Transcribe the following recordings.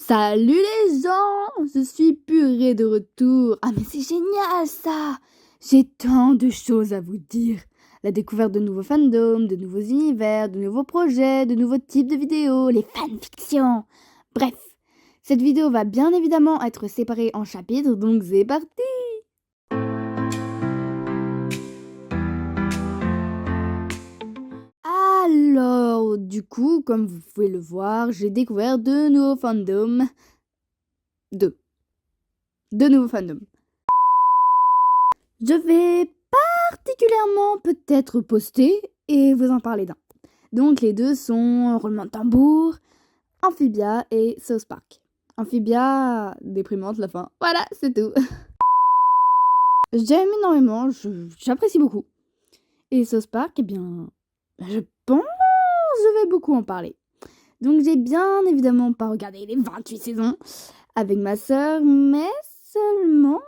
Salut les gens, je suis purée de retour. Ah mais c'est génial ça. J'ai tant de choses à vous dire. La découverte de nouveaux fandoms, de nouveaux univers, de nouveaux projets, de nouveaux types de vidéos, les fanfictions. Bref, cette vidéo va bien évidemment être séparée en chapitres, donc c'est parti. Alors, du coup, comme vous pouvez le voir, j'ai découvert de nouveaux fandoms. De nouveaux fandoms. Je vais particulièrement peut-être poster et vous en parler d'un. Donc les deux sont Roulement de tambour, Amphibia et South Park. Amphibia, déprimante la fin. Voilà, c'est tout. J'aime énormément, j'apprécie beaucoup. Et South Park, eh bien, je pense que je vais beaucoup en parler. Donc j'ai bien évidemment pas regardé les 28 saisons avec ma sœur, mais seulement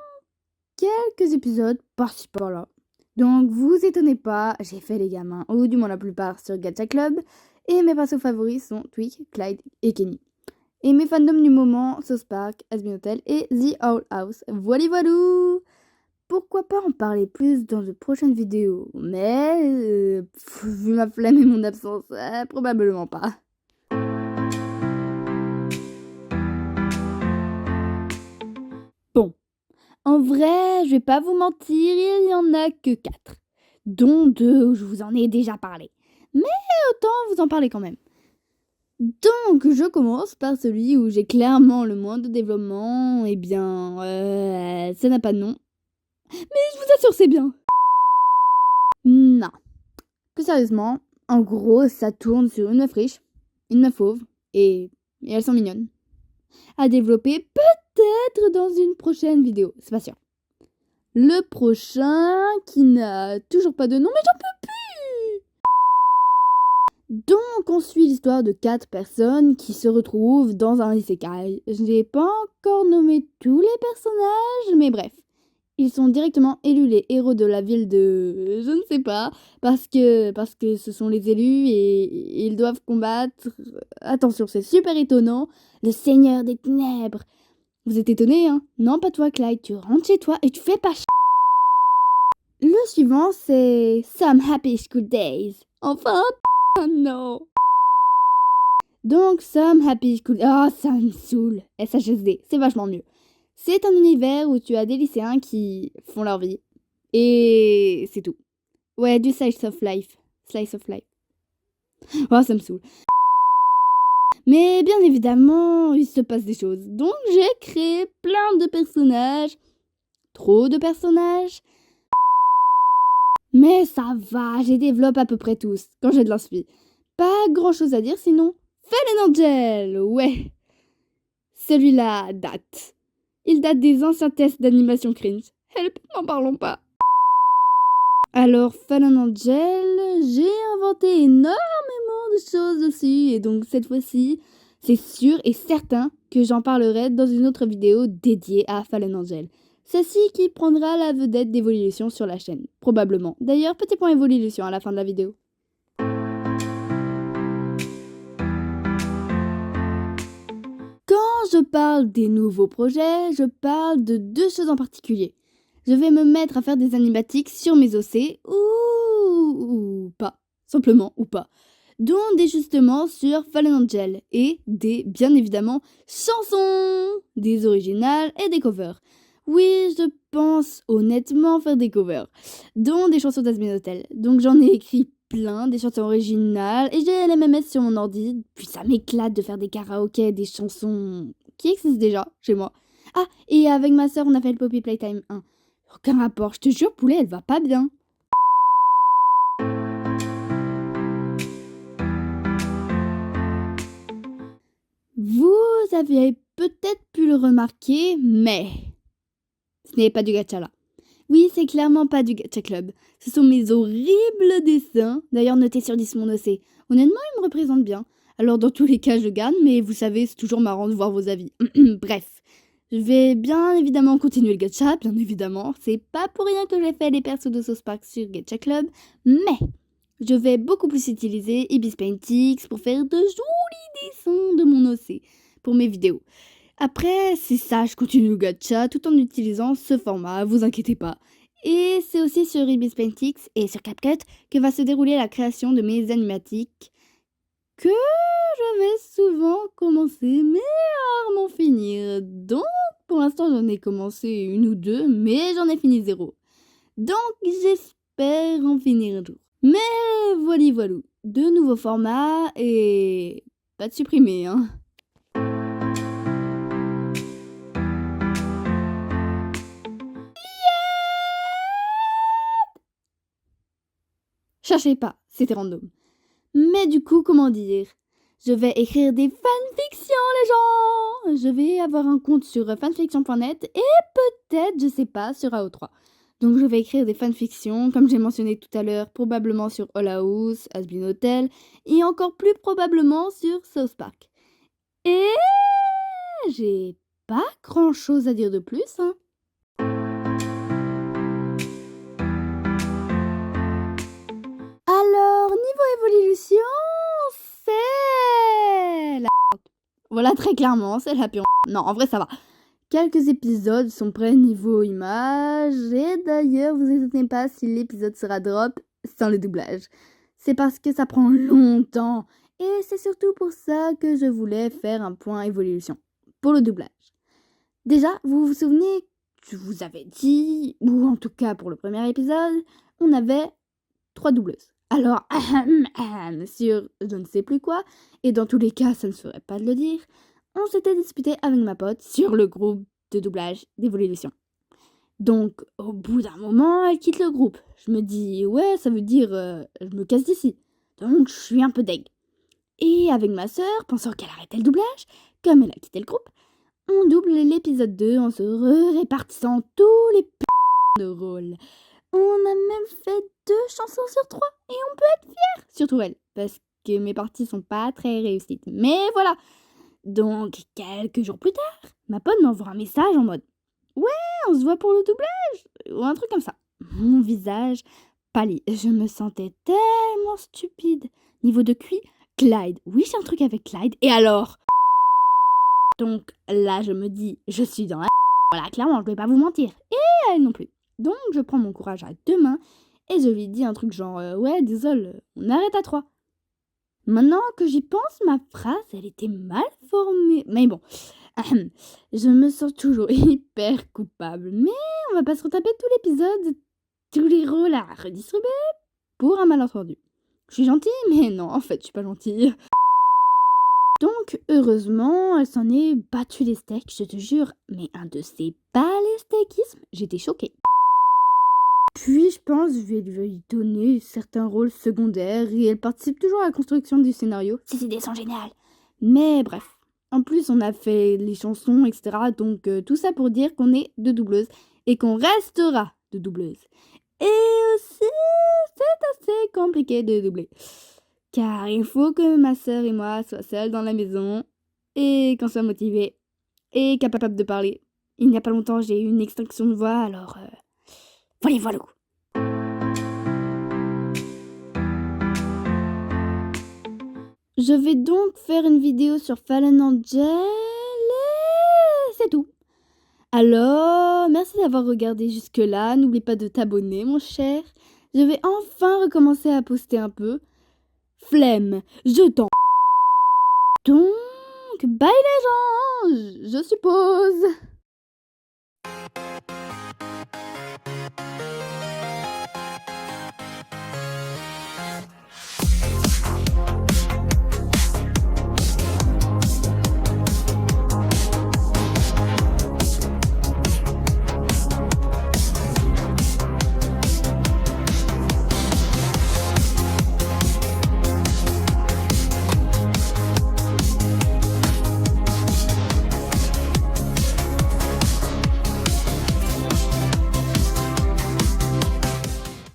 quelques épisodes par-ci par-là. Donc vous étonnez pas, j'ai fait les gamins, ou du moins la plupart sur Gacha Club, et mes persos favoris sont Twig, Clyde et Kenny. Et mes fandoms du moment, South Park, Hazbin Hotel et The Owl House. Voilà voilou. Pourquoi pas en parler plus dans de prochaines vidéos, mais vu ma flemme et mon absence, probablement pas. Bon, en vrai, je vais pas vous mentir, il y en a que 4, dont 2 où je vous en ai déjà parlé. Mais autant vous en parler quand même. Donc, je commence par celui où j'ai clairement le moins de développement. Eh bien, ça n'a pas de nom. Mais je vous assure, c'est bien. Non. Plus sérieusement, en gros, ça tourne sur une meuf riche, une meuf fauve, et elles sont mignonnes. À développer peut-être dans une prochaine vidéo, c'est pas sûr. Le prochain, qui n'a toujours pas de nom, mais j'en peux plus. Donc on suit l'histoire de 4 personnes qui se retrouvent dans un isekai. Je n'ai pas encore nommé tous les personnages, mais bref. Ils sont directement élus les héros de la ville de... je ne sais pas, parce que ce sont les élus et ils doivent combattre... Attention, c'est super étonnant, le Seigneur des Ténèbres. Vous êtes étonnés, hein? Non, pas toi, Clyde, tu rentres chez toi et tu fais pas Le suivant, c'est Some Happy School Days. Enfin, non. Donc, Some Happy School... Oh, ça me saoule. SHSD, c'est vachement mieux. C'est un univers où tu as des lycéens qui font leur vie. Et c'est tout. Ouais, du slice of life. Slice of life. Oh, ça me saoule. Mais bien évidemment, il se passe des choses. Donc, j'ai créé plein de personnages. Trop de personnages. Mais ça va, je les développe à peu près tous, quand j'ai de l'inspi. Pas grand chose à dire sinon. Fallen Angel, ouais. Celui-là date. Il date des anciens tests d'animation cringe. Help, n'en parlons pas. Alors, Fallen Angel, j'ai inventé énormément de choses dessus. Et donc, cette fois-ci, c'est sûr et certain que j'en parlerai dans une autre vidéo dédiée à Fallen Angel. Celle-ci qui prendra la vedette d'Evolution sur la chaîne, probablement. D'ailleurs, petit point Evolution à la fin de la vidéo. Quand je parle des nouveaux projets, je parle de 2 choses en particulier. Je vais me mettre à faire des animatiques sur mes OC ou pas, simplement ou pas, dont des justements sur Fallen Angel et des, bien évidemment, chansons, des originales et des covers. Oui, je pense honnêtement faire des covers, dont des chansons d'Hazbin Hotel. Donc j'en ai écrit plein, des chansons originales, et j'ai l'MMS sur mon ordi, puis ça m'éclate de faire des karaokés, des chansons qui existent déjà chez moi. Ah, et avec ma sœur, on a fait le Poppy Playtime 1. Aucun rapport, je te jure, poulet, elle va pas bien. Vous avez peut-être pu le remarquer, mais ce n'est pas du gacha là. Oui, c'est clairement pas du Gacha Club. Ce sont mes horribles dessins. D'ailleurs, notez sur 10 mon OC. Honnêtement, ils me représentent bien. Alors, dans tous les cas, je gagne, mais vous savez, c'est toujours marrant de voir vos avis. Bref, je vais bien évidemment continuer le gacha, bien évidemment. C'est pas pour rien que j'ai fait les persos de South Park sur Gacha Club, mais je vais beaucoup plus utiliser Ibis Paintix pour faire de jolis dessins de mon OC. pour mes vidéos. Après, c'est ça, je continue le gacha tout en utilisant ce format, vous inquiétez pas. Et c'est aussi sur Ibis Paintix et sur CapCut que va se dérouler la création de mes animatiques que je vais souvent commencer mais rarement finir. Donc pour l'instant j'en ai commencé 1 ou 2 mais j'en ai fini 0. Donc j'espère en finir un jour. Mais voilà, de nouveaux formats et pas de supprimer hein. Cherchez pas, c'était random. Mais du coup, comment dire? Je vais écrire des fanfictions, les gens! Je vais avoir un compte sur fanfiction.net et peut-être, je sais pas, sur AO3. Donc je vais écrire des fanfictions, comme j'ai mentionné tout à l'heure, probablement sur All House, Has-Been Hotel, et encore plus probablement sur South Park. Et j'ai pas grand-chose à dire de plus, hein. Alors, niveau évolution, c'est la voilà, très clairement, c'est la pire. Non, en vrai, ça va. Quelques épisodes sont prêts niveau image, et d'ailleurs, vous étonnez pas si l'épisode sera drop sans le doublage. C'est parce que ça prend longtemps, et c'est surtout pour ça que je voulais faire un point évolution, pour le doublage. Déjà, vous vous souvenez, je vous avais dit, ou en tout cas pour le premier épisode, on avait 3 doubleuses. Alors, sur je ne sais plus quoi, et dans tous les cas, ça ne se ferait pas de le dire, on s'était disputé avec ma pote sur le groupe de doublage d'Evolution. Donc, au bout d'un moment, elle quitte le groupe. Je me dis, ouais, ça veut dire, je me casse d'ici. Donc, je suis un peu deg. Et avec ma sœur, pensant qu'elle arrêtait le doublage, comme elle a quitté le groupe, on double l'épisode 2 en se répartissant tous les de rôles. On a même fait 2 chansons sur 3 et on peut être fiers, surtout elle, parce que mes parties sont pas très réussies. Mais voilà. Donc, quelques jours plus tard, ma pote m'envoie un message en mode « Ouais, on se voit pour le doublage !» ou un truc comme ça. Mon visage pâlit. Je me sentais tellement stupide. Niveau de QI, Clyde. Oui, j'ai un truc avec Clyde. Et alors? Donc là, je me dis « Je suis dans la... » Voilà, clairement, je vais pas vous mentir. Et elle non plus. Donc, je prends mon courage à 2 mains et je lui dis un truc genre ouais, désolé, on arrête à 3. Maintenant que j'y pense, ma phrase, elle était mal formée. Mais bon, je me sens toujours hyper coupable. Mais on va pas se retaper tout l'épisode, tous les rôles à redistribuer pour un malentendu. Je suis gentille, mais non, en fait, je suis pas gentille. Donc, heureusement, elle s'en est battue les steaks, je te jure. Mais un de ces balais steakismes, j'étais choquée. Puis, je pense, je vais lui donner certains rôles secondaires et elle participe toujours à la construction du scénario. Ces idées sont géniales. Mais bref. En plus, on a fait les chansons, etc. Donc, tout ça pour dire qu'on est 2 doubleuses et qu'on restera 2 doubleuses. Et aussi, c'est assez compliqué de doubler. Car il faut que ma sœur et moi soient seules dans la maison et qu'on soit motivés et capables de parler. Il n'y a pas longtemps, j'ai eu une extinction de voix, alors... voilà. Je vais donc faire une vidéo sur Fallen Angel et c'est tout. Alors, merci d'avoir regardé jusque-là. N'oublie pas de t'abonner, mon cher. Je vais enfin recommencer à poster un peu. Flemme, je t'en... Donc, bye les gens, je suppose.